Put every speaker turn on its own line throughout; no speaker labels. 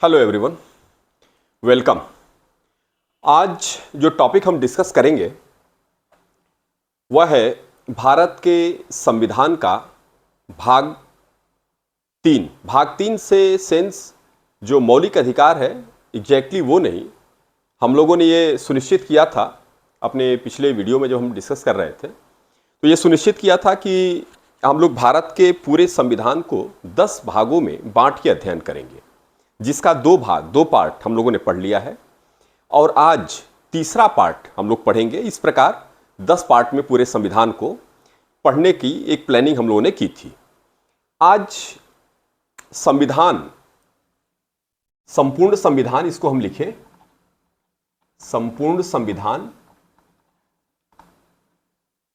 Hello everyone, welcome. आज जो topic हम डिस्कस करेंगे वह है भारत के संविधान का भाग तीन से सेंस जो मौलिक अधिकार है एग्जैक्टली वो नहीं। हम लोगों ने ये सुनिश्चित किया था अपने पिछले वीडियो में जो हम डिस्कस कर रहे थे, तो ये सुनिश्चित किया था कि हम लोग भारत के पूरे संविधान को 10 भागों में बांट के अध्ययन करेंगे, जिसका दो पार्ट हम लोगों ने पढ़ लिया है और आज तीसरा पार्ट हम लोग पढ़ेंगे। इस प्रकार 10 पार्ट में पूरे संविधान को पढ़ने की एक प्लानिंग हम लोगों ने की थी। आज संविधान, संपूर्ण संविधान, इसको हम लिखें संपूर्ण संविधान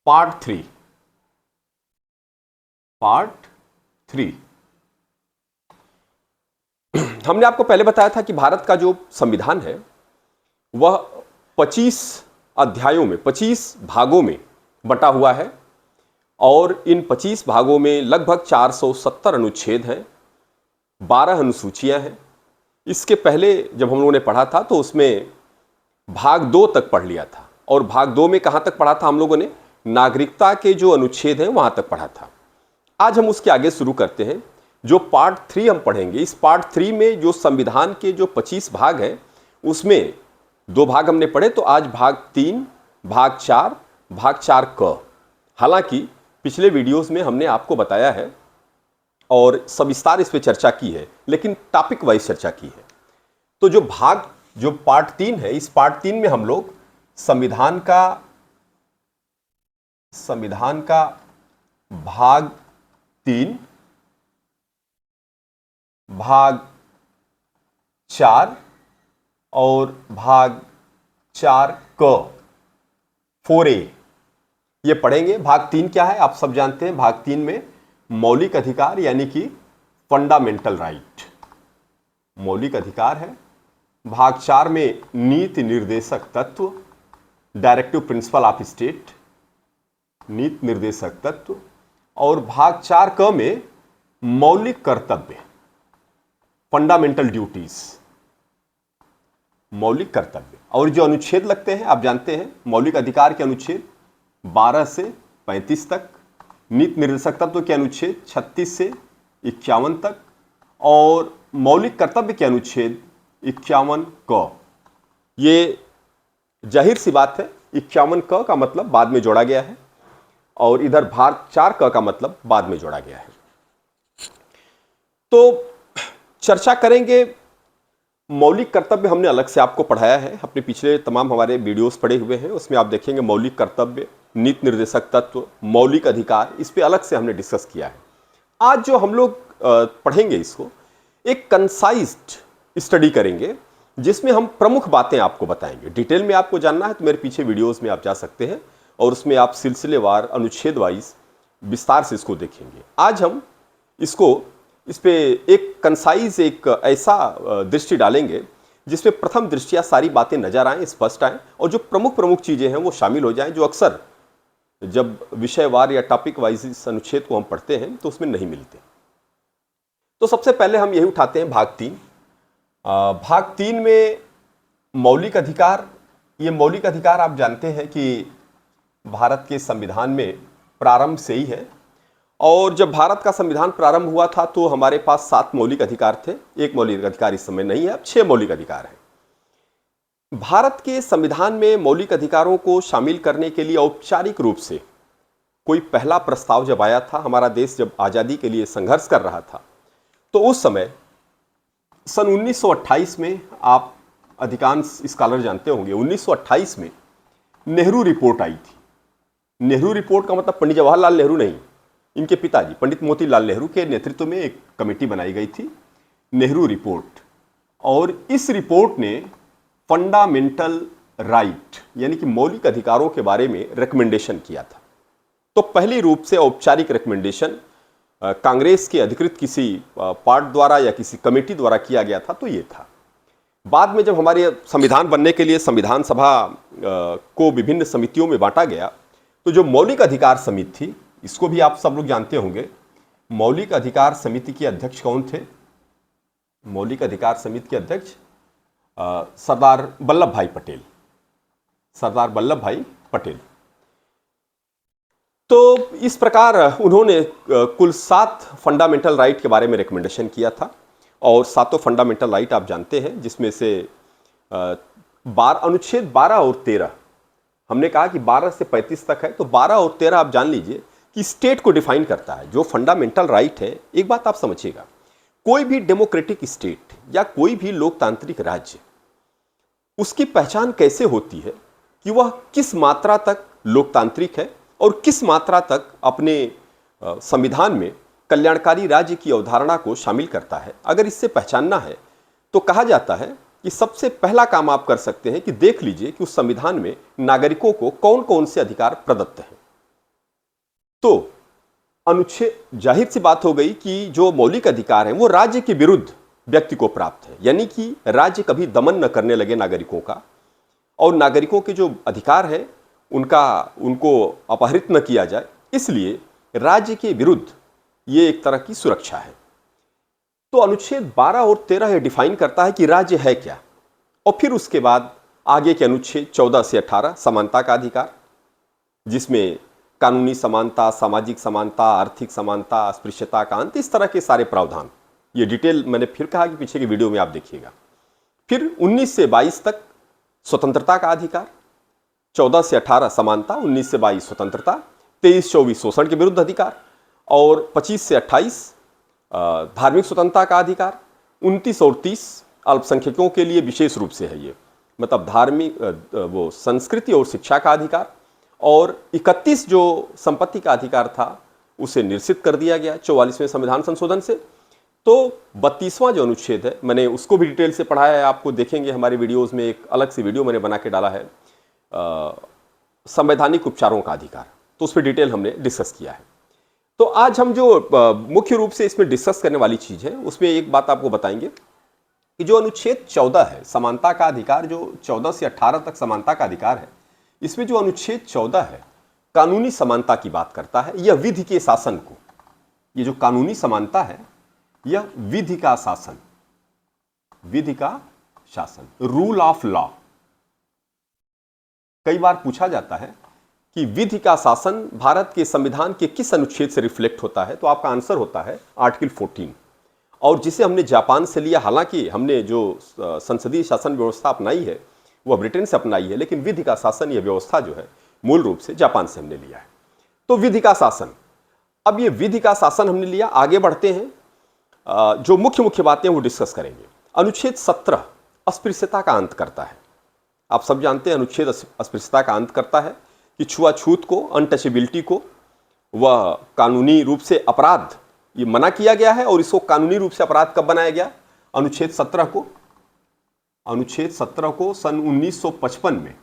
पार्ट 3। हमने आपको पहले बताया था कि भारत का जो संविधान है वह 25 अध्यायों में, 25 भागों में बटा हुआ है और इन 25 भागों में लगभग 470 अनुच्छेद हैं, 12 अनुसूचियां हैं। इसके पहले जब हम लोगों ने पढ़ा था तो उसमें भाग 2 तक पढ़ लिया था और भाग 2 में कहां तक पढ़ा था हम लोगों ने? नागरिकता के जो अनुच्छेद हैं वहां तक पढ़ा था। आज हम उसके आगे शुरू करते हैं। जो पार्ट 3 हम पढ़ेंगे, इस पार्ट 3 में जो संविधान के जो 25 भाग हैं उसमें 2 भाग हमने पढ़े, तो आज भाग 3, भाग 4 क। हालांकि पिछले वीडियोस में हमने आपको बताया है और सविस्तार इस पे चर्चा की है, लेकिन टॉपिक वाइज चर्चा की है। तो जो पार्ट 3 है, इस पार्ट 3 में हम लोग संविधान का भाग 3, भाग 4 और भाग 4 क 4A ये पढ़ेंगे। भाग 3 क्या है आप सब जानते हैं। भाग 3 में मौलिक अधिकार यानी कि फंडामेंटल राइट, मौलिक अधिकार है। भाग 4 में नीति निर्देशक तत्व, डायरेक्टिव प्रिंसिपल ऑफ स्टेट, नीति निर्देशक तत्व। और भाग 4 क में मौलिक कर्तव्य, फंडामेंटल ड्यूटीज, मौलिक कर्तव्य। और जो अनुच्छेद लगते हैं आप जानते हैं, मौलिक अधिकार के अनुच्छेद 12 से 35 तक, नीति निर्देशक तत्व के अनुच्छेद 36 से 51 तक और मौलिक कर्तव्य के अनुच्छेद 51 क। ये जाहिर सी बात है 51 क का मतलब बाद में जोड़ा गया है और इधर भाग 4 क का मतलब बाद में जोड़ा गया है। तो चर्चा करेंगे। मौलिक कर्तव्य हमने अलग से आपको पढ़ाया है, अपने पिछले तमाम हमारे वीडियोस पढ़े हुए हैं, उसमें आप देखेंगे मौलिक कर्तव्य, नीति निर्देशक तत्व, मौलिक अधिकार, इस पे अलग से हमने डिस्कस किया है। आज जो हम लोग पढ़ेंगे इसको एक कंसाइज्ड स्टडी करेंगे, जिसमें हम प्रमुख बातें आपको बताएंगे। डिटेल में आपको जानना है तो मेरे पीछे वीडियोस में आप जा सकते हैं और उसमें आप सिलसिलेवार, अनुच्छेद वाइज विस्तार से इसको देखेंगे। आज हम इस पे एक कंसाइज, एक ऐसा दृष्टि डालेंगे जिसमें प्रथम दृष्टिया सारी बातें नजर आएं, स्पष्ट आएं और जो प्रमुख चीजें हैं वो शामिल हो जाएं, जो अक्सर जब विषयवार या टॉपिक वाइज इस अनुच्छेद को हम पढ़ते हैं तो उसमें नहीं मिलते। तो सबसे पहले हम यही उठाते हैं भाग 3। भाग 3 में मौलिक अधिकार। ये मौलिक अधिकार आप जानते हैं कि भारत के संविधान में प्रारंभ से ही है और जब भारत का संविधान प्रारंभ हुआ था तो हमारे पास 7 मौलिक अधिकार थे। एक मौलिक अधिकार इस समय नहीं है, अब 6 मौलिक अधिकार हैं। भारत के संविधान में मौलिक अधिकारों को शामिल करने के लिए औपचारिक रूप से कोई पहला प्रस्ताव जब आया था, हमारा देश जब आज़ादी के लिए संघर्ष कर रहा था, तो उस समय सन 1928 में, आप अधिकांश स्कॉलर जानते होंगे, 1928 में नेहरू रिपोर्ट आई थी। नेहरू रिपोर्ट का मतलब पंडित जवाहरलाल नेहरू नहीं, इनके पिताजी पंडित मोतीलाल नेहरू के नेतृत्व में एक कमेटी बनाई गई थी, नेहरू रिपोर्ट। और इस रिपोर्ट ने फंडामेंटल राइट यानी कि मौलिक अधिकारों के बारे में रिकमेंडेशन किया था। तो पहली रूप से औपचारिक रिकमेंडेशन कांग्रेस के अधिकृत किसी पार्ट द्वारा या किसी कमेटी द्वारा किया गया था, तो ये था। बाद में जब हमारे संविधान बनने के लिए संविधान सभा को विभिन्न समितियों में बांटा गया, तो जो मौलिक अधिकार समिति थी, इसको भी आप सब लोग जानते होंगे, मौलिक अधिकार समिति के अध्यक्ष कौन थे? मौलिक अधिकार समिति के अध्यक्ष सरदार वल्लभ भाई पटेल, सरदार वल्लभ भाई पटेल। तो इस प्रकार उन्होंने कुल 7 फंडामेंटल राइट के बारे में रिकमेंडेशन किया था, और 7 फंडामेंटल राइट आप जानते हैं, जिसमें से अनुच्छेद 12 और 13, हमने कहा कि 12 से 35 तक है, तो 12 और 13 आप जान लीजिए कि स्टेट को डिफाइन करता है। जो फंडामेंटल राइट है, एक बात आप समझिएगा, कोई भी डेमोक्रेटिक स्टेट या कोई भी लोकतांत्रिक राज्य, उसकी पहचान कैसे होती है कि वह किस मात्रा तक लोकतांत्रिक है और किस मात्रा तक अपने संविधान में कल्याणकारी राज्य की अवधारणा को शामिल करता है। अगर इससे पहचानना है तो कहा जाता है कि सबसे पहला काम आप कर सकते हैं कि देख लीजिए कि उस संविधान में नागरिकों को कौन कौन से अधिकार प्रदत्त हैं। तो अनुच्छेद, जाहिर सी बात हो गई कि जो मौलिक अधिकार हैं वो राज्य के विरुद्ध व्यक्ति को प्राप्त है, यानी कि राज्य कभी दमन न करने लगे नागरिकों का, और नागरिकों के जो अधिकार है उनको अपहरित न किया जाए, इसलिए राज्य के विरुद्ध ये एक तरह की सुरक्षा है। तो अनुच्छेद 12 और 13 ये डिफाइन करता है कि राज्य है क्या, और फिर उसके बाद आगे के अनुच्छेद 14 से 18 समानता का अधिकार, जिसमें कानूनी समानता, सामाजिक समानता, आर्थिक समानता, अस्पृश्यता का अंत, इस तरह के सारे प्रावधान, ये डिटेल मैंने फिर कहा कि पीछे की वीडियो में आप देखिएगा। फिर 19 से 22 तक स्वतंत्रता का अधिकार, 14 से 18 समानता, 19 से 22 स्वतंत्रता, 23-24 शोषण के विरुद्ध अधिकार, और 25 से 28 धार्मिक स्वतंत्रता का अधिकार, 29 और 30 अल्पसंख्यकों के लिए विशेष रूप से है ये, मतलब धार्मिक वो संस्कृति और शिक्षा का अधिकार, और 31 जो संपत्ति का अधिकार था उसे निरसित कर दिया गया 44वें संविधान संशोधन से। तो 32वां जो अनुच्छेद है, मैंने उसको भी डिटेल से पढ़ाया है, आपको देखेंगे हमारे वीडियोस में, एक अलग से वीडियो मैंने बना के डाला है, संवैधानिक उपचारों का अधिकार, तो उस पर डिटेल हमने डिस्कस किया है। तो आज हम जो मुख्य रूप से इसमें डिस्कस करने वाली चीज़ है, उसमें एक बात आपको बताएंगे कि जो अनुच्छेद 14 है समानता का अधिकार, जो 14 से 18 तक समानता का अधिकार है, इसमें जो अनुच्छेद 14 है कानूनी समानता की बात करता है। यह विधि के शासन को, ये जो कानूनी समानता है, यह विधि का शासन, विधि का शासन, रूल ऑफ लॉ। कई बार पूछा जाता है कि विधि का शासन भारत के संविधान के किस अनुच्छेद से रिफ्लेक्ट होता है, तो आपका आंसर होता है आर्टिकल 14, और जिसे हमने जापान से लिया। हालांकि हमने जो संसदीय शासन व्यवस्था अपनाई है वह ब्रिटेन से अपनाई है, लेकिन विधि का शासन, यह व्यवस्था जो है मूल रूप से जापान से हमने लिया है। तो विधि का शासन, अब ये विधि का शासन हमने लिया। आगे बढ़ते हैं, जो मुख्य मुख्य बातें वो डिस्कस करेंगे। अनुच्छेद 17 अस्पृश्यता का अंत करता है। आप सब जानते हैं अनुच्छेद अस्पृश्यता का अंत करता है कि छुआछूत को, अनटचेबिलिटी को, वह कानूनी रूप से अपराध, ये मना किया गया है। और इसको कानूनी रूप से अपराध कब बनाया गया? अनुच्छेद 17 को, अनुच्छेद 17 को सन 1955 में,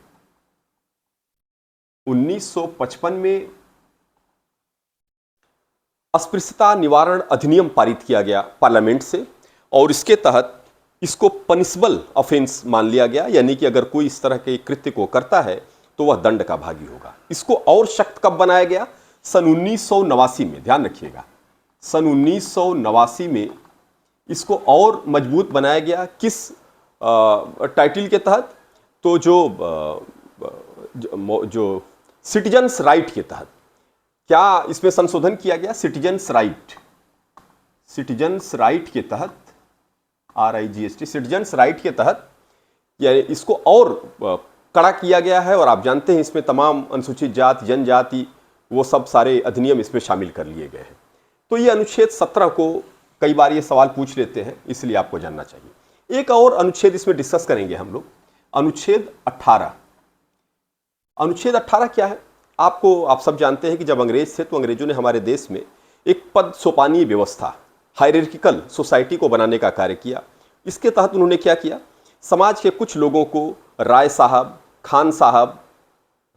1955 में अस्पृश्यता निवारण अधिनियम पारित किया गया पार्लियामेंट से, और इसके तहत इसको पनिशबल ऑफेंस मान लिया गया, यानी कि अगर कोई इस तरह के कृत्य को करता है तो वह दंड का भागी होगा। इसको और सख्त कब बनाया गया? सन 1989 में, ध्यान रखिएगा, सन 1989 में इसको और मजबूत बनाया गया। किस टाइटल के तहत? तो जो सिटीजन्स राइट के तहत। क्या इसमें संशोधन किया गया? सिटीजन्स राइट, सिटीजन्स राइट के तहत, RIGST, सिटीजन्स राइट के तहत इसको और कड़ा किया गया है। और आप जानते हैं इसमें तमाम अनुसूचित जाति, जनजाति, वो सब सारे अधिनियम इसमें शामिल कर लिए गए हैं। तो ये अनुच्छेद 17 को कई बार ये सवाल पूछ लेते हैं, इसलिए आपको जानना चाहिए। एक और अनुच्छेद इसमें डिस्कस करेंगे हम लोग, अनुच्छेद 18। अनुच्छेद 18 क्या है? आप सब जानते हैं कि जब अंग्रेज थे तो अंग्रेजों ने हमारे देश में एक पद सोपानी व्यवस्था, हायरार्किकल सोसाइटी को बनाने का कार्य किया। इसके तहत उन्होंने क्या किया? समाज के कुछ लोगों को राय साहब, खान साहब,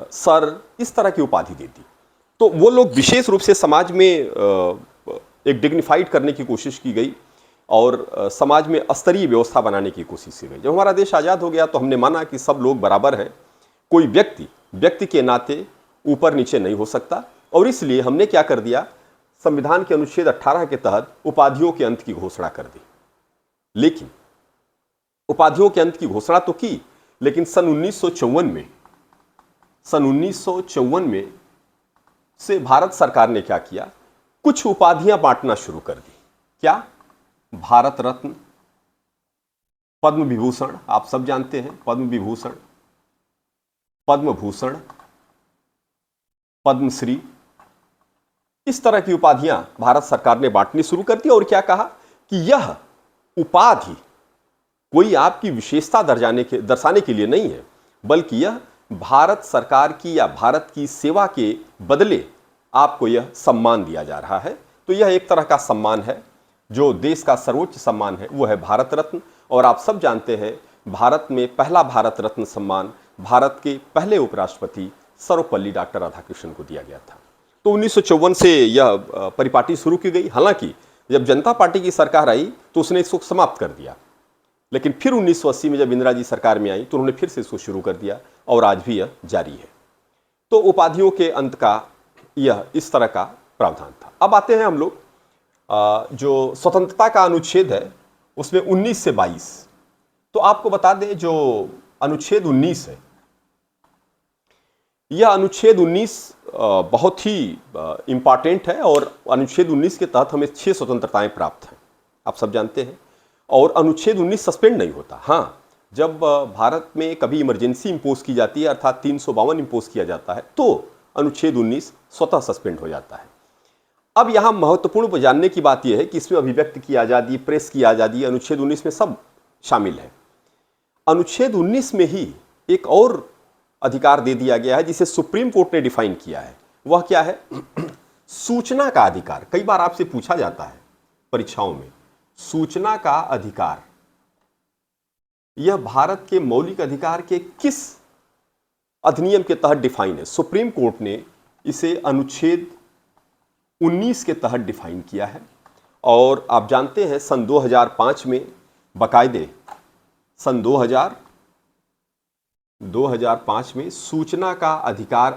सर, इस तरह की उपाधि दे दी। तो वो लोग विशेष रूप से समाज में एक डिग्निफाइड करने की कोशिश की गई और समाज में स्तरीय व्यवस्था बनाने की कोशिश की गई। जब हमारा देश आज़ाद हो गया तो हमने माना कि सब लोग बराबर हैं, कोई व्यक्ति के नाते ऊपर नीचे नहीं हो सकता, और इसलिए हमने क्या कर दिया? संविधान के अनुच्छेद 18 के तहत उपाधियों के अंत की घोषणा कर दी। लेकिन उपाधियों के अंत की घोषणा तो की, लेकिन सन 1954 में से भारत सरकार ने क्या किया, कुछ उपाधियां बांटना शुरू कर दी। क्या? भारत रत्न, पद्म विभूषण, आप सब जानते हैं, पद्म विभूषण, पद्म भूषण, पद्मश्री, इस तरह की उपाधियां भारत सरकार ने बांटनी शुरू कर दी। और क्या कहा कि यह उपाधि कोई आपकी विशेषता दर्शाने के लिए नहीं है, बल्कि यह भारत सरकार की या भारत की सेवा के बदले आपको यह सम्मान दिया जा रहा है। तो यह एक तरह का सम्मान है, जो देश का सर्वोच्च सम्मान है वो है भारत रत्न। और आप सब जानते हैं, भारत में पहला भारत रत्न सम्मान भारत के पहले उपराष्ट्रपति सर्वपल्ली डॉक्टर राधाकृष्णन को दिया गया था। तो 1954 से यह परिपाटी शुरू की गई। हालांकि जब जनता पार्टी की सरकार आई तो उसने इसको समाप्त कर दिया, लेकिन फिर 1980 में जब इंदिरा जी सरकार में आई तो उन्होंने फिर से इसको शुरू कर दिया और आज भी यह जारी है। तो उपाधियों के अंत का यह इस तरह का प्रावधान था। अब आते हैं हम लोग जो स्वतंत्रता का अनुच्छेद है उसमें 19 से 22। तो आपको बता दें, जो अनुच्छेद 19 है, यह अनुच्छेद 19 बहुत ही इंपॉर्टेंट है और अनुच्छेद 19 के तहत हमें 6 स्वतंत्रताएं प्राप्त हैं, आप सब जानते हैं। और अनुच्छेद 19 सस्पेंड नहीं होता। हाँ, जब भारत में कभी इमरजेंसी इंपोज की जाती है, अर्थात 352 इंपोज किया जाता है, तो अनुच्छेद 19 स्वतः सस्पेंड हो जाता है। अब यहाँ महत्वपूर्ण जानने की बात यह है कि इसमें अभिव्यक्ति की आज़ादी, प्रेस की आज़ादी, अनुच्छेद 19 में सब शामिल है। अनुच्छेद 19 में ही एक और अधिकार दे दिया गया है जिसे सुप्रीम कोर्ट ने डिफाइन किया है। वह क्या है? सूचना का अधिकार। कई बार आपसे पूछा जाता है परीक्षाओं में, सूचना का अधिकार यह भारत के मौलिक अधिकार के किस अधिनियम के तहत डिफाइन है? सुप्रीम कोर्ट ने इसे अनुच्छेद 19 के तहत डिफाइन किया है। और आप जानते हैं सन 2005 में बाकायदे सन 2005 में सूचना का अधिकार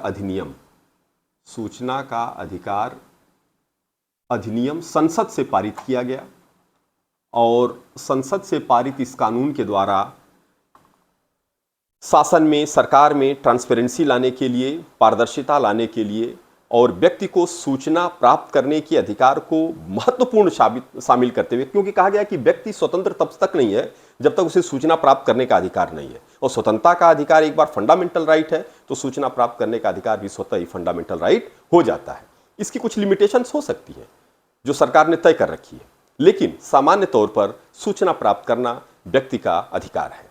अधिनियम संसद से पारित किया गया। और संसद से पारित इस कानून के द्वारा शासन में, सरकार में ट्रांसपेरेंसी लाने के लिए, पारदर्शिता लाने के लिए और व्यक्ति को सूचना प्राप्त करने के अधिकार को महत्वपूर्ण शामिल करते हुए, क्योंकि कहा गया कि व्यक्ति स्वतंत्र तब तक नहीं है जब तक उसे सूचना प्राप्त करने का अधिकार नहीं है। और स्वतंत्रता का अधिकार एक बार फंडामेंटल राइट है, तो सूचना प्राप्त करने का अधिकार भी स्वतः ही फंडामेंटल राइट हो जाता है। इसकी कुछ लिमिटेशंस हो सकती है जो सरकार ने तय कर रखी है, लेकिन सामान्य तौर पर सूचना प्राप्त करना व्यक्ति का अधिकार है।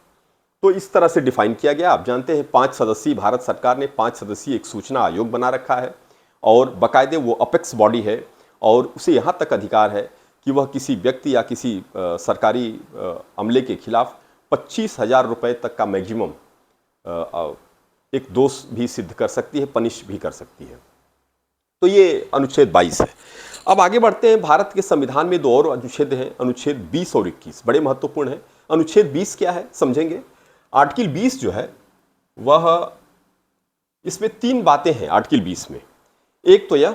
तो इस तरह से डिफाइन किया गया। आप जानते हैं 5 सदस्यीय भारत सरकार ने 5 सदस्यीय एक सूचना आयोग बना रखा है और बाकायदे वो अपेक्स बॉडी है और उसे यहाँ तक अधिकार है कि वह किसी व्यक्ति या किसी सरकारी अमले के खिलाफ 25,000 रुपये तक का मैक्सिमम एक दोष भी सिद्ध कर सकती है, पनिश भी कर सकती है। तो ये अनुच्छेद 22 है। अब आगे बढ़ते हैं। भारत के संविधान में 2 और अनुच्छेद हैं, अनुच्छेद 20 और 21, बड़े महत्वपूर्ण हैं। अनुच्छेद 20 क्या है समझेंगे। आर्टिकल 20 जो है वह, इसमें 3 बातें हैं आर्टिकल 20 में। एक तो यह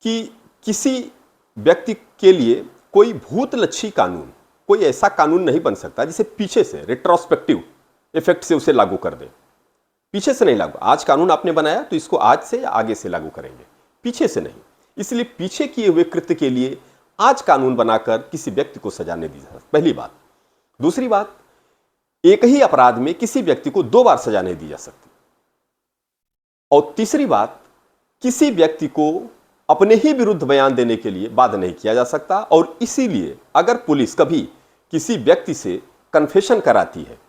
कि किसी व्यक्ति के लिए कोई भूतलक्षी कानून, कोई ऐसा कानून नहीं बन सकता जिसे पीछे से रेट्रोस्पेक्टिव इफेक्ट से उसे लागू कर दे। पीछे से नहीं लागू। आज कानून आपने बनाया तो इसको आज से या आगे से लागू करेंगे, पीछे से नहीं। इसलिए पीछे किए हुए कृत्य के लिए आज कानून बनाकर किसी व्यक्ति को सजा नहीं दी जा सकती, पहली बात। दूसरी बात, एक ही अपराध में किसी व्यक्ति को 2 बार सजा नहीं दी जा सकती। और तीसरी बात, किसी व्यक्ति को अपने ही विरुद्ध बयान देने के लिए बाध्य नहीं किया जा सकता। और इसीलिए अगर पुलिस कभी किसी व्यक्ति से कन्फेशन कराती है,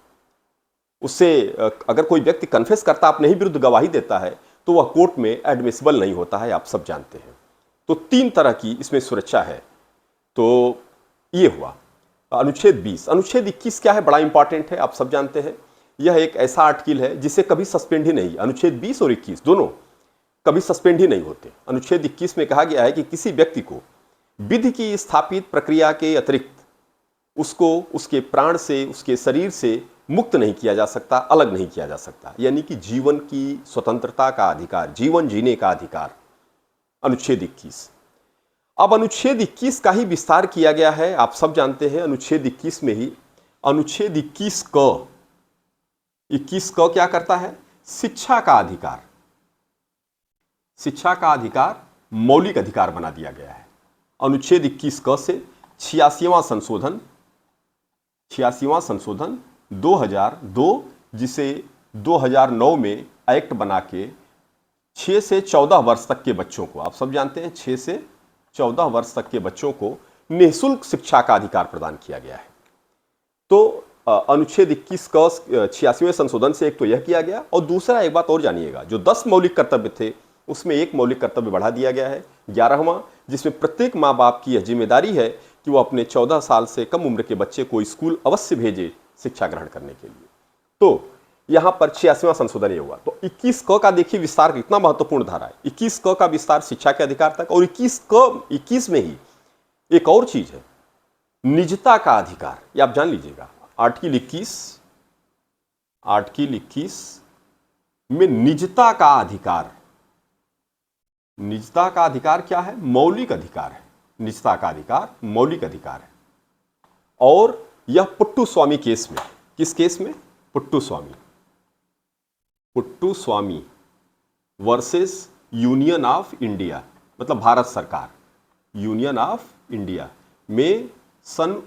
उससे अगर कोई व्यक्ति कन्फेस करता, अपने ही विरुद्ध गवाही देता है, तो वह कोर्ट में एडमिसिबल नहीं होता है, आप सब जानते हैं। तो 3 तरह की इसमें सुरक्षा है। तो ये हुआ अनुच्छेद 20। अनुच्छेद 21 क्या है, बड़ा इंपॉर्टेंट है, आप सब जानते हैं। यह एक ऐसा आर्टिकल है जिसे कभी सस्पेंड ही नहीं, अनुच्छेद 20 और 21 दोनों कभी सस्पेंड ही नहीं होते। अनुच्छेद 21 में कहा गया है कि किसी व्यक्ति को विधि की स्थापित प्रक्रिया के अतिरिक्त उसको उसके प्राण से, उसके शरीर से मुक्त नहीं किया जा सकता, अलग नहीं किया जा सकता। यानी कि जीवन की स्वतंत्रता का अधिकार, जीवन जीने का अधिकार, अनुच्छेद 21। अब अनुच्छेद 21 का ही विस्तार किया गया है। आप सब जानते हैं अनुच्छेद 21 में ही, अनुच्छेद 21 क क्या करता है? शिक्षा का अधिकार, शिक्षा का अधिकार मौलिक अधिकार बना दिया गया है। अनुच्छेद 21 क से 86वां संशोधन 2002, जिसे 2009 में एक्ट बना के 6 से 14 वर्ष तक के बच्चों को, आप सब जानते हैं 6 से 14 वर्ष तक के बच्चों को निःशुल्क शिक्षा का अधिकार प्रदान किया गया है। तो अनुच्छेद 21 का 86वें संशोधन से एक तो यह किया गया, और दूसरा एक बात और जानिएगा, जो 10 मौलिक कर्तव्य थे उसमें एक मौलिक कर्तव्य बढ़ा दिया गया है, 11वां, जिसमें प्रत्येक माँ बाप की यह जिम्मेदारी है कि वो अपने 14 साल से कम उम्र के बच्चे को स्कूल अवश्य भेजे शिक्षा ग्रहण करने के लिए। तो यहां पर 86वां संशोधन ये हुआ। तो 21 क का देखिए विस्तार कितना महत्वपूर्ण धारा है। 21 क का विस्तार शिक्षा के अधिकार तक, और 21 में ही एक और चीज है, निजता का अधिकार। ये आप जान लीजिएगा, आर्टिकल 21 में निजता का अधिकार। निजता का अधिकार क्या है? मौलिक अधिकार है। निजता का अधिकार मौलिक अधिकार है। और यह पुट्टू स्वामी केस में, किस केस में? पुट्टू स्वामी वर्सेस यूनियन ऑफ इंडिया, मतलब भारत सरकार, यूनियन ऑफ इंडिया में सन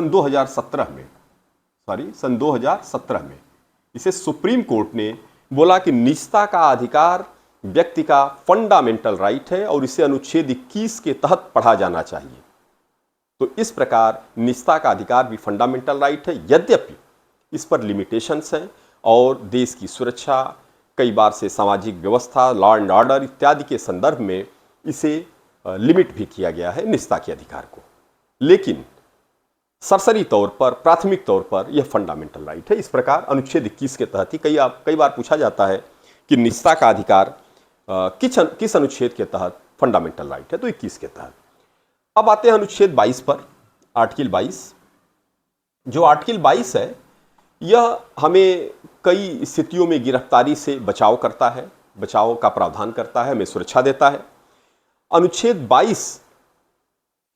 2017 में इसे सुप्रीम कोर्ट ने बोला कि निजता का अधिकार व्यक्ति का फंडामेंटल राइट है और इसे अनुच्छेद 21 के तहत पढ़ा जाना चाहिए। तो इस प्रकार निजता का अधिकार भी फंडामेंटल राइट है, यद्यपि इस पर लिमिटेशंस हैं और देश की सुरक्षा, कई बार से सामाजिक व्यवस्था, लॉ एंड ऑर्डर इत्यादि के संदर्भ में इसे लिमिट भी किया गया है निजता के अधिकार को। लेकिन सरसरी तौर पर, प्राथमिक तौर पर यह फंडामेंटल राइट है। इस प्रकार अनुच्छेद 21 के तहत ही कई बार पूछा जाता है कि निजता का अधिकार किस अनुच्छेद के तहत फंडामेंटल राइट है? तो 21 के तहत। अब आते हैं अनुच्छेद 22 पर, आर्टिकल 22। जो आर्टिकल 22 है यह हमें कई स्थितियों में गिरफ्तारी से बचाव करता है, बचाव का प्रावधान करता है, हमें सुरक्षा देता है। अनुच्छेद 22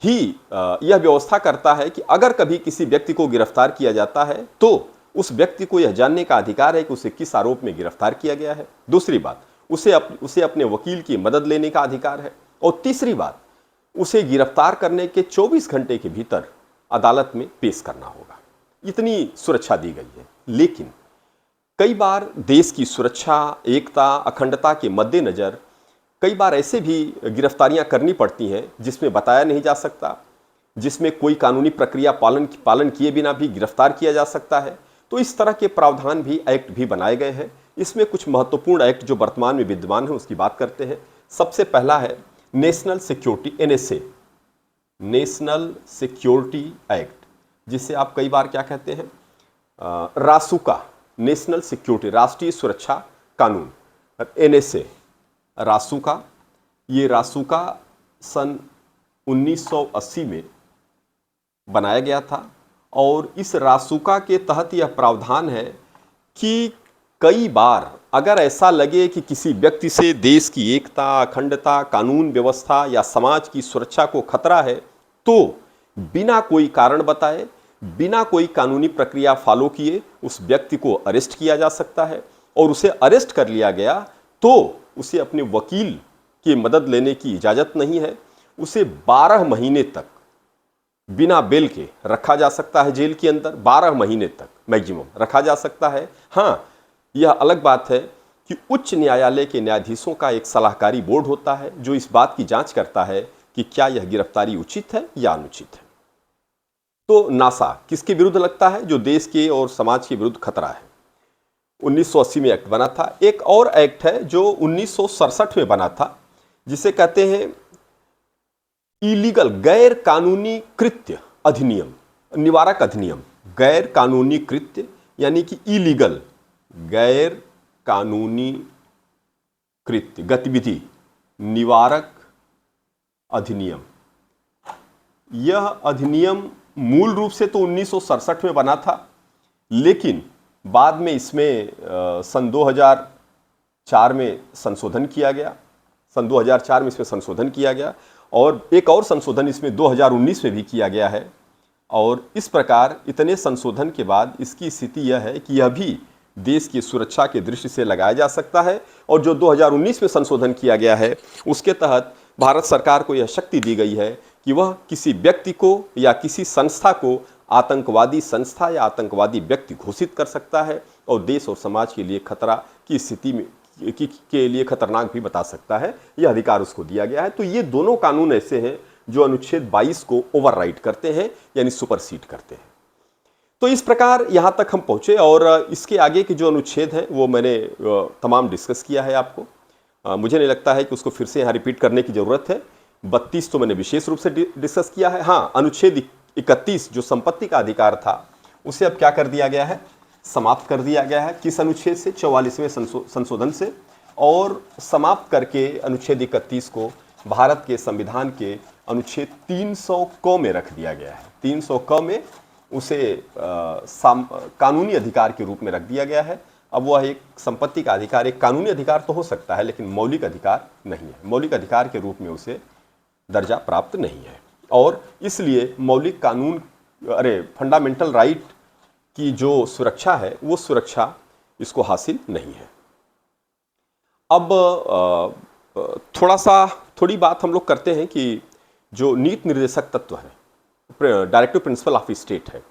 ही यह व्यवस्था करता है कि अगर कभी किसी व्यक्ति को गिरफ्तार किया जाता है तो उस व्यक्ति को यह जानने का अधिकार है कि उसे किस आरोप में गिरफ्तार किया गया है। दूसरी बात, उसे अपने वकील की मदद लेने का अधिकार है। और तीसरी बात, उसे गिरफ्तार करने के 24 घंटे के भीतर अदालत में पेश करना होगा। इतनी सुरक्षा दी गई है। लेकिन कई बार देश की सुरक्षा, एकता, अखंडता के मद्देनजर कई बार ऐसे भी गिरफ्तारियां करनी पड़ती हैं जिसमें बताया नहीं जा सकता, जिसमें कोई कानूनी प्रक्रिया पालन किए बिना भी गिरफ्तार किया जा सकता है। तो इस तरह के प्रावधान भी, एक्ट भी बनाए गए हैं। इसमें कुछ महत्वपूर्ण एक्ट जो वर्तमान में विद्यमान है उसकी बात करते हैं। सबसे पहला है national security, NSA, national security act, जिसे आप कई बार क्या कहते हैं, रासुका, नेशनल सिक्योरिटी, राष्ट्रीय सुरक्षा कानून, NSA, रासुका। ये रासुका सन 1980 में बनाया गया था और इस रासुका के तहत यह प्रावधान है कि कई बार अगर ऐसा लगे कि किसी व्यक्ति से देश की एकता, अखंडता, कानून व्यवस्था या समाज की सुरक्षा को खतरा है तो बिना कोई कारण बताए, बिना कोई कानूनी प्रक्रिया फॉलो किए उस व्यक्ति को अरेस्ट किया जा सकता है। और उसे अरेस्ट कर लिया गया तो उसे अपने वकील की मदद लेने की इजाज़त नहीं है। उसे 12 महीने तक बिना बेल के रखा जा सकता है जेल के अंदर, 12 महीने तक मैक्सिमम रखा जा सकता है। हाँ, यह अलग बात है कि उच्च न्यायालय के न्यायाधीशों का एक सलाहकारी बोर्ड होता है जो इस बात की जांच करता है कि क्या यह गिरफ्तारी उचित है या अनुचित है। तो नासा किसके विरुद्ध लगता है? जो देश के और समाज के विरुद्ध खतरा है। 1980 में एक्ट बना था। एक और एक्ट है जो 1967 में बना था, जिसे कहते हैं इलीगल, गैर कानूनी कृत्य अधिनियम, निवारक अधिनियम। गैर कानूनी कृत्य यानी कि इलीगल, गैर कानूनी कृत्य गतिविधि निवारक अधिनियम। यह अधिनियम मूल रूप से तो 1967 में बना था, लेकिन बाद में इसमें सन 2004 में संशोधन किया गया। सन 2004 में इसमें संशोधन किया गया और एक और संशोधन इसमें 2019 में भी किया गया है। और इस प्रकार इतने संशोधन के बाद इसकी स्थिति यह है कि यह भी देश की सुरक्षा के दृष्टि से लगाया जा सकता है। और जो 2019 में संशोधन किया गया है उसके तहत भारत सरकार को यह शक्ति दी गई है कि वह किसी व्यक्ति को या किसी संस्था को आतंकवादी संस्था या आतंकवादी व्यक्ति घोषित कर सकता है और देश और समाज के लिए खतरा की स्थिति में के लिए खतरनाक भी बता सकता है। यह अधिकार उसको दिया गया है। तो ये दोनों कानून ऐसे हैं जो अनुच्छेद 22 को ओवरराइड करते हैं, यानी सुपरसीड करते हैं। तो इस प्रकार यहाँ तक हम पहुँचे और इसके आगे के जो अनुच्छेद हैं वो मैंने तमाम डिस्कस किया है आपको। मुझे नहीं लगता है कि उसको फिर से यहाँ रिपीट करने की ज़रूरत है। 32 तो मैंने विशेष रूप से डिस्कस किया है। हाँ, अनुच्छेद 31 जो संपत्ति का अधिकार था उसे अब क्या कर दिया गया है, समाप्त कर दिया गया है। किस अनुच्छेद से? 44वें संशोधन से। और समाप्त करके अनुच्छेद 31 को भारत के संविधान के अनुच्छेद 300 क में रख दिया गया है। 300 क में उसे कानूनी अधिकार के रूप में रख दिया गया है। अब वह एक संपत्ति का अधिकार, एक कानूनी अधिकार तो हो सकता है लेकिन मौलिक अधिकार नहीं है। मौलिक अधिकार के रूप में उसे दर्जा प्राप्त नहीं है और इसलिए मौलिक कानून फंडामेंटल राइट की जो सुरक्षा है वो सुरक्षा इसको हासिल नहीं है। अब थोड़ी बात हम लोग करते हैं कि जो नीति निर्देशक तत्व है, डायरेक्टिव प्रिंसिपल ऑफ स्टेट है,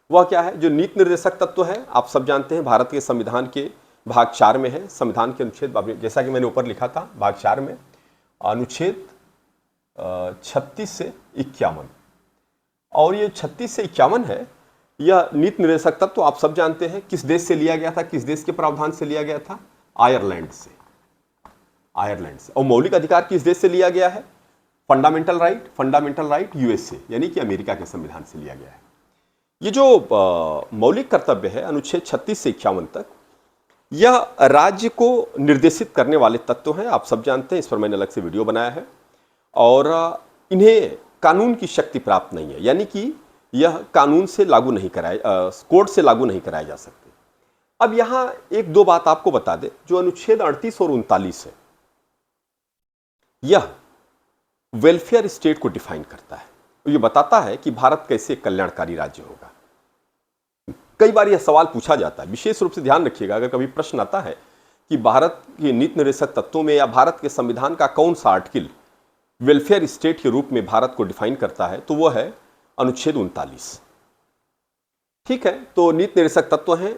वह क्या है? जो नीति निर्देशक तत्व है आप सब जानते हैं भारत के संविधान के भाग 4 में है। संविधान के अनुच्छेद, जैसा कि मैंने ऊपर लिखा था, भाग 4 में अनुच्छेद 36 से 51 और ये 36 से 51 है। यह नीति निर्देशक तत्व आप सब जानते हैं किस देश से लिया गया था, किस देश के प्रावधान से लिया गया था? आयरलैंड से। और मौलिक अधिकार किस देश से लिया गया है? फंडामेंटल राइट यूएसए यानी कि अमेरिका के संविधान से लिया गया है। ये जो मौलिक कर्तव्य है अनुच्छेद 36 से 51 तक, यह राज्य को निर्देशित करने वाले तत्व हैं। आप सब जानते हैं, इस पर मैंने अलग से वीडियो बनाया है। और इन्हें कानून की शक्ति प्राप्त नहीं है, यानी कि यह कानून से लागू नहीं कराए, कोर्ट से लागू नहीं कराए जा सकते। अब यहां एक दो बात आपको बता दें। जो अनुच्छेद 38 और 39 है, यह वेलफेयर स्टेट को डिफाइन करता है। ये बताता है कि भारत कैसे कल्याणकारी राज्य होगा। कई बार यह सवाल पूछा जाता है, विशेष रूप से ध्यान रखिएगा, अगर कभी प्रश्न आता है कि भारत के नीति निर्देशक तत्वों में या भारत के संविधान का कौन सा आर्टिकल वेलफेयर स्टेट के रूप में भारत को डिफाइन करता है, तो वह है अनुच्छेद 39। ठीक है, तो नीति निर्देशक तत्व हैं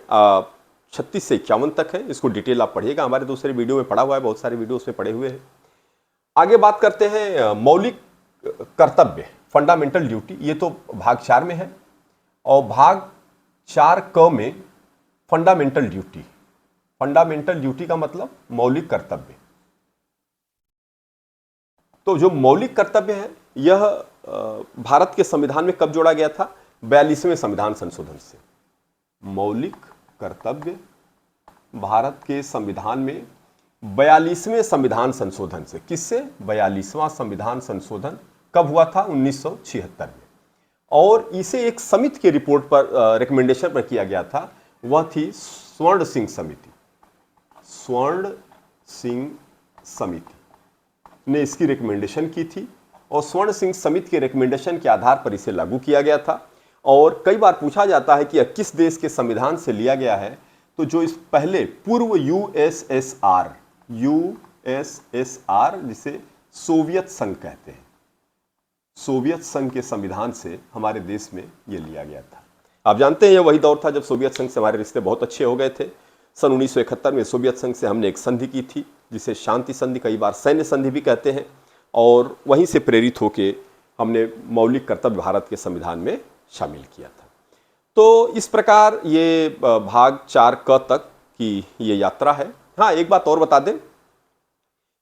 36 से 51 तक है। इसको डिटेल आप पढ़िएगा, हमारे दूसरे वीडियो में पढ़ा हुआ है, बहुत सारे वीडियो उसमें पढ़े हुए हैं। आगे बात करते हैं मौलिक कर्तव्य, फंडामेंटल ड्यूटी। ये तो भाग 4 में है और भाग 4 क में फंडामेंटल ड्यूटी का मतलब मौलिक कर्तव्य। तो जो मौलिक कर्तव्य है यह भारत के संविधान में कब जोड़ा गया था? 42वें संविधान संशोधन से। मौलिक कर्तव्य भारत के संविधान में 42वें संविधान संशोधन से। किससे? 42वां संविधान संशोधन कब हुआ था? 1976 में। और इसे एक समिति की रिपोर्ट पर, रिकमेंडेशन पर किया गया था। वह थी स्वर्ण सिंह समिति ने इसकी रिकमेंडेशन की थी और स्वर्ण सिंह समिति के रिकमेंडेशन के आधार पर इसे लागू किया गया था। और कई बार पूछा जाता है कि किस देश के संविधान से लिया गया है, तो जो इस पहले पूर्व यूएसएसआर जिसे सोवियत संघ कहते हैं, सोवियत संघ के संविधान से हमारे देश में यह लिया गया था। आप जानते हैं यह वही दौर था जब सोवियत संघ से हमारे रिश्ते बहुत अच्छे हो गए थे। सन 1971 में सोवियत संघ से हमने एक संधि की थी जिसे शांति संधि, कई बार सैन्य संधि भी कहते हैं, और वहीं से प्रेरित होकर हमने मौलिक कर्तव्य भारत के संविधान में शामिल किया था। तो इस प्रकार ये भाग 4 क तक की ये यात्रा है। हाँ, एक बात और बता दें,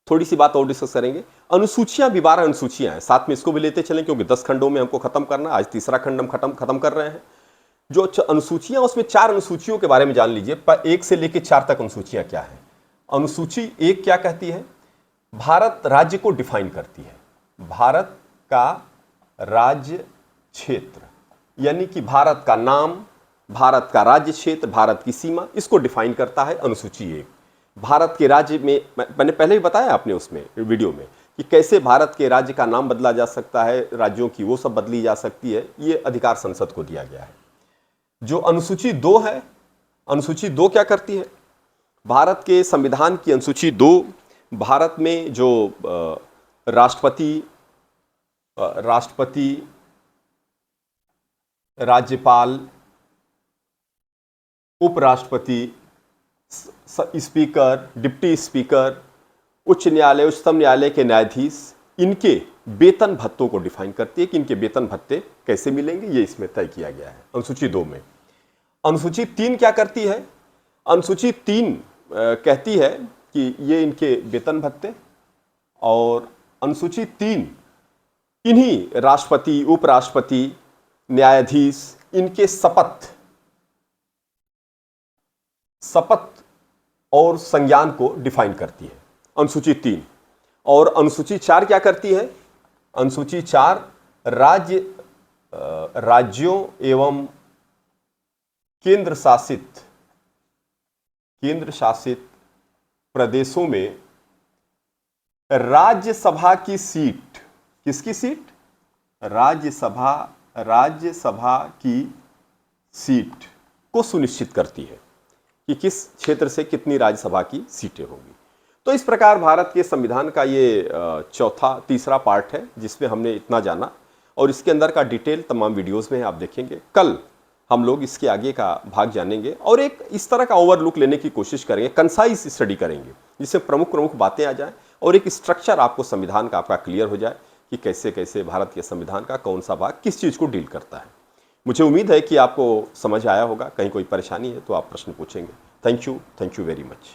थोड़ी सी बात और डिस्कस करेंगे। अनुसूचियां भी 12 अनुसूचियां हैं, साथ में इसको भी लेते चलें क्योंकि 10 खंडों में हमको खत्म करना। आज तीसरा खंड हम खत्म कर रहे हैं। जो अनुसूचियां, उसमें 4 अनुसूचियों के बारे में जान लीजिए। 1 से लेकर 4 तक अनुसूचियां क्या है। अनुसूची 1 क्या कहती है? भारत राज्य को डिफाइन करती है। भारत का राज्य क्षेत्र, यानी कि भारत का नाम, भारत का राज्य क्षेत्र, भारत की सीमा, इसको डिफाइन करता है अनुसूची 1। भारत के राज्य में, मैंने पहले भी बताया आपने उसमें वीडियो में कि कैसे भारत के राज्य का नाम बदला जा सकता है, राज्यों की वो सब बदली जा सकती है, ये अधिकार संसद को दिया गया है। जो अनुसूची 2 है, अनुसूची 2 क्या करती है? भारत के संविधान की अनुसूची 2 भारत में जो राष्ट्रपति, राज्यपाल, उपराष्ट्रपति, स्पीकर, डिप्टी स्पीकर, उच्च न्यायालय, उच्चतम न्यायालय के न्यायाधीश, इनके वेतन भत्तों को डिफाइन करती है कि इनके वेतन भत्ते कैसे मिलेंगे, ये इसमें तय किया गया है अनुसूची 2 में। अनुसूची 3 क्या करती है? अनुसूची 3 कहती है कि ये इनके वेतन भत्ते, और अनुसूची 3 इन्हीं राष्ट्रपति, उपराष्ट्रपति, न्यायाधीश, इनके शपथ और संज्ञान को डिफाइन करती है अनुसूची 3। और अनुसूची 4 क्या करती है? अनुसूची 4 राज्यों एवं केंद्र शासित प्रदेशों में राज्यसभा की सीट, किसकी सीट? राज्यसभा की सीट को सुनिश्चित करती है कि किस क्षेत्र से कितनी राज्यसभा की सीटें होंगी। तो इस प्रकार भारत के संविधान का ये तीसरा पार्ट है जिसमें हमने इतना जाना, और इसके अंदर का डिटेल तमाम वीडियोस में आप देखेंगे। कल हम लोग इसके आगे का भाग जानेंगे और एक इस तरह का ओवरलुक लेने की कोशिश करेंगे, कंसाइज स्टडी करेंगे जिससे प्रमुख बातें आ जाएं और एक स्ट्रक्चर आपको संविधान का आपका क्लियर हो जाए कि कैसे कैसे भारत के संविधान का कौन सा भाग किस चीज़ को डील करता है। मुझे उम्मीद है कि आपको समझ आया होगा। कहीं कोई परेशानी है तो आप प्रश्न पूछेंगे। Thank you very much.